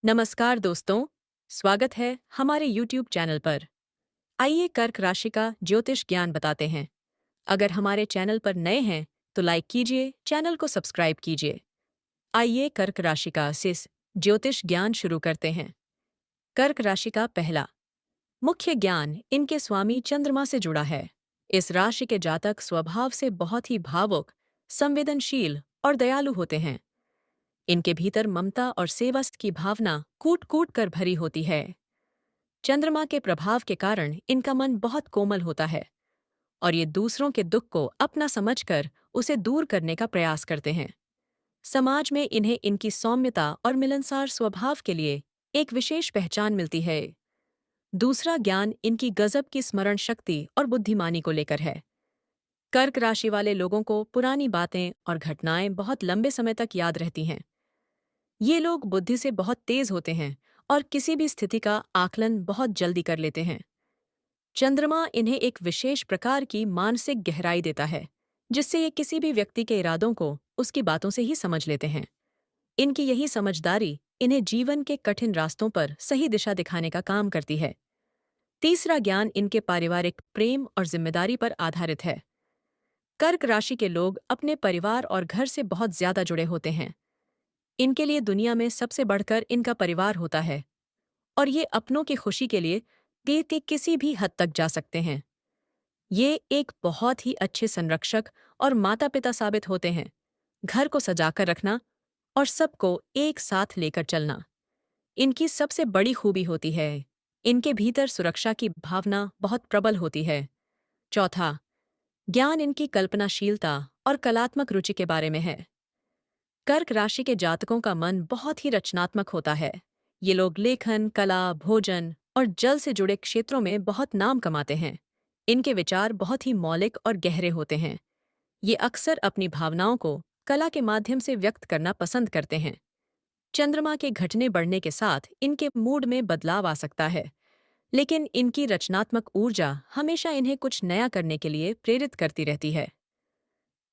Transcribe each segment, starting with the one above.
नमस्कार दोस्तों, स्वागत है हमारे YouTube चैनल पर। आइए कर्क राशि का ज्योतिष ज्ञान बताते हैं। अगर हमारे चैनल पर नए हैं तो लाइक कीजिए, चैनल को सब्सक्राइब कीजिए। आइए कर्क राशि का सिस ज्योतिष ज्ञान शुरू करते हैं। कर्क राशि का पहला मुख्य ज्ञान इनके स्वामी चंद्रमा से जुड़ा है। इस राशि के जातक स्वभाव से बहुत ही भावुक, संवेदनशील और दयालु होते हैं। इनके भीतर ममता और सेवा की भावना कूट कूट कर भरी होती है। चंद्रमा के प्रभाव के कारण इनका मन बहुत कोमल होता है और ये दूसरों के दुख को अपना समझकर उसे दूर करने का प्रयास करते हैं। समाज में इन्हें इनकी सौम्यता और मिलनसार स्वभाव के लिए एक विशेष पहचान मिलती है। दूसरा ज्ञान इनकी गजब की स्मरण शक्ति और बुद्धिमानी को लेकर है। कर्क राशि वाले लोगों को पुरानी बातें और घटनाएं बहुत लंबे समय तक याद रहती हैं। ये लोग बुद्धि से बहुत तेज होते हैं और किसी भी स्थिति का आकलन बहुत जल्दी कर लेते हैं। चंद्रमा इन्हें एक विशेष प्रकार की मानसिक गहराई देता है, जिससे ये किसी भी व्यक्ति के इरादों को उसकी बातों से ही समझ लेते हैं। इनकी यही समझदारी इन्हें जीवन के कठिन रास्तों पर सही दिशा दिखाने का काम करती है। तीसरा ज्ञान इनके पारिवारिक प्रेम और जिम्मेदारी पर आधारित है। कर्क राशि के लोग अपने परिवार और घर से बहुत ज्यादा जुड़े होते हैं। इनके लिए दुनिया में सबसे बढ़कर इनका परिवार होता है और ये अपनों की खुशी के लिए देती किसी भी हद तक जा सकते हैं। ये एक बहुत ही अच्छे संरक्षक और माता पिता साबित होते हैं। घर को सजाकर रखना और सबको एक साथ लेकर चलना इनकी सबसे बड़ी खूबी होती है। इनके भीतर सुरक्षा की भावना बहुत प्रबल होती है। चौथा ज्ञान इनकी कल्पनाशीलता और कलात्मक रुचि के बारे में है। कर्क राशि के जातकों का मन बहुत ही रचनात्मक होता है। ये लोग लेखन, कला, भोजन और जल से जुड़े क्षेत्रों में बहुत नाम कमाते हैं। इनके विचार बहुत ही मौलिक और गहरे होते हैं। ये अक्सर अपनी भावनाओं को कला के माध्यम से व्यक्त करना पसंद करते हैं। चंद्रमा के घटने बढ़ने के साथ इनके मूड में बदलाव आ सकता है, लेकिन इनकी रचनात्मक ऊर्जा हमेशा इन्हें कुछ नया करने के लिए प्रेरित करती रहती है।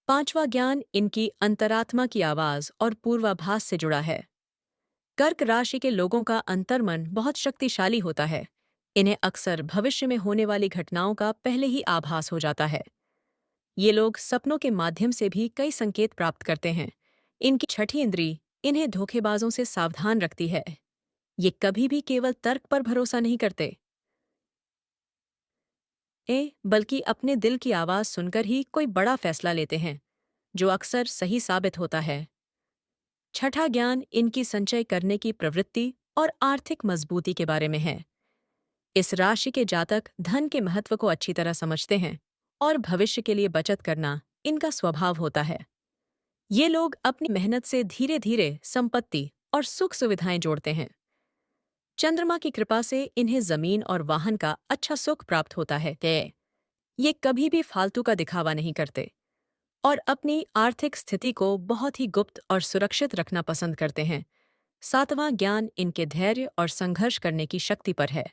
पांचवा ज्ञान इनकी अंतरात्मा की आवाज और पूर्वाभास से जुड़ा है। कर्क राशि के लोगों का अंतर्मन बहुत शक्तिशाली होता है। इन्हें अक्सर भविष्य में होने वाली घटनाओं का पहले ही आभास हो जाता है। ये लोग सपनों के माध्यम से भी कई संकेत प्राप्त करते हैं। इनकी छठी इंद्री इन्हें धोखेबाजों से सावधान रखती है। ये कभी भी केवल तर्क पर भरोसा नहीं करते बल्कि अपने दिल की आवाज सुनकर ही कोई बड़ा फैसला लेते हैं, जो अक्सर सही साबित होता है। छठा ज्ञान इनकी संचय करने की प्रवृत्ति और आर्थिक मजबूती के बारे में है। इस राशि के जातक धन के महत्व को अच्छी तरह समझते हैं और भविष्य के लिए बचत करना इनका स्वभाव होता है। ये लोग अपनी मेहनत से धीरे धीरे संपत्ति और सुख सुविधाएं जोड़ते हैं। चंद्रमा की कृपा से इन्हें जमीन और वाहन का अच्छा सुख प्राप्त होता है। ये कभी भी फालतू का दिखावा नहीं करते और अपनी आर्थिक स्थिति को बहुत ही गुप्त और सुरक्षित रखना पसंद करते हैं। सातवां ज्ञान इनके धैर्य और संघर्ष करने की शक्ति पर है।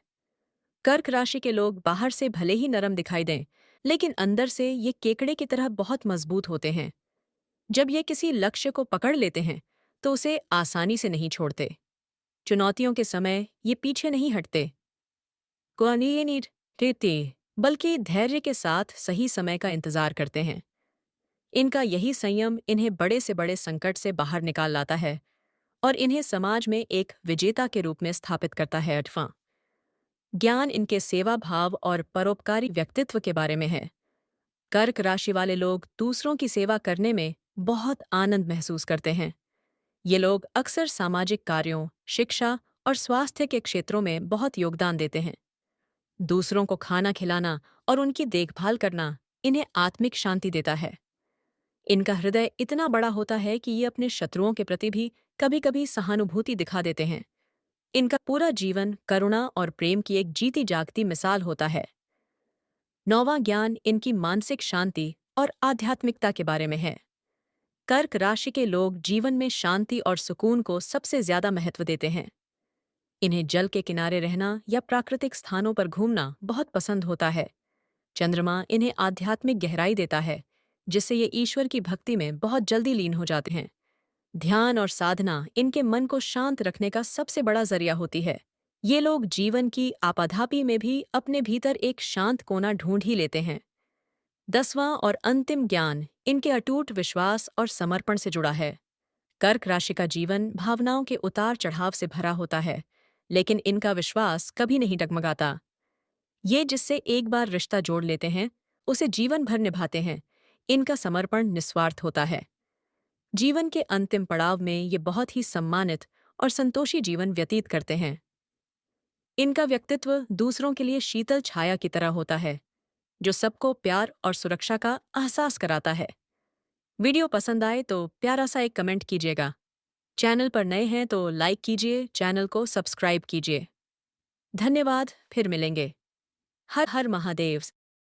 कर्क राशि के लोग बाहर से भले ही नरम दिखाई दें, लेकिन अंदर से ये केकड़े की तरह बहुत मजबूत होते हैं। जब ये किसी लक्ष्य को पकड़ लेते हैं तो उसे आसानी से नहीं छोड़ते। चुनौतियों के समय ये पीछे नहीं हटते, बल्कि धैर्य के साथ सही समय का इंतजार करते हैं। इनका यही संयम इन्हें बड़े से बड़े संकट से बाहर निकाल लाता है और इन्हें समाज में एक विजेता के रूप में स्थापित करता है। अठवां ज्ञान इनके सेवा भाव और परोपकारी व्यक्तित्व के बारे में है। कर्क राशि वाले लोग दूसरों की सेवा करने में बहुत आनंद महसूस करते हैं। ये लोग अक्सर सामाजिक कार्यों, शिक्षा और स्वास्थ्य के क्षेत्रों में बहुत योगदान देते हैं। दूसरों को खाना खिलाना और उनकी देखभाल करना इन्हें आत्मिक शांति देता है। इनका हृदय इतना बड़ा होता है कि ये अपने शत्रुओं के प्रति भी कभी-कभी सहानुभूति दिखा देते हैं। इनका पूरा जीवन करुणा और प्रेम की एक जीती जागती मिसाल होता है। नौवां ज्ञान इनकी मानसिक शांति और आध्यात्मिकता के बारे में है। कर्क राशि के लोग जीवन में शांति और सुकून को सबसे ज्यादा महत्व देते हैं। इन्हें जल के किनारे रहना या प्राकृतिक स्थानों पर घूमना बहुत पसंद होता है। चंद्रमा इन्हें आध्यात्मिक गहराई देता है, जिससे ये ईश्वर की भक्ति में बहुत जल्दी लीन हो जाते हैं। ध्यान और साधना इनके मन को शांत रखने का सबसे बड़ा जरिया होती है। ये लोग जीवन की आपाधापी में भी अपने भीतर एक शांत कोना ढूंढ ही लेते हैं। 10वां और अंतिम ज्ञान इनके अटूट विश्वास और समर्पण से जुड़ा है। कर्क राशि का जीवन भावनाओं के उतार चढ़ाव से भरा होता है, लेकिन इनका विश्वास कभी नहीं डगमगाता। ये जिससे एक बार रिश्ता जोड़ लेते हैं, उसे जीवन भर निभाते हैं। इनका समर्पण निस्वार्थ होता है। जीवन के अंतिम पड़ाव में ये बहुत ही सम्मानित और संतोषी जीवन व्यतीत करते हैं। इनका व्यक्तित्व दूसरों के लिए शीतल छाया की तरह होता है, जो सबको प्यार और सुरक्षा का एहसास कराता है। वीडियो पसंद आए तो प्यारा सा एक कमेंट कीजिएगा। चैनल पर नए हैं तो लाइक कीजिए, चैनल को सब्सक्राइब कीजिए। धन्यवाद, फिर मिलेंगे। हर हर महादेव।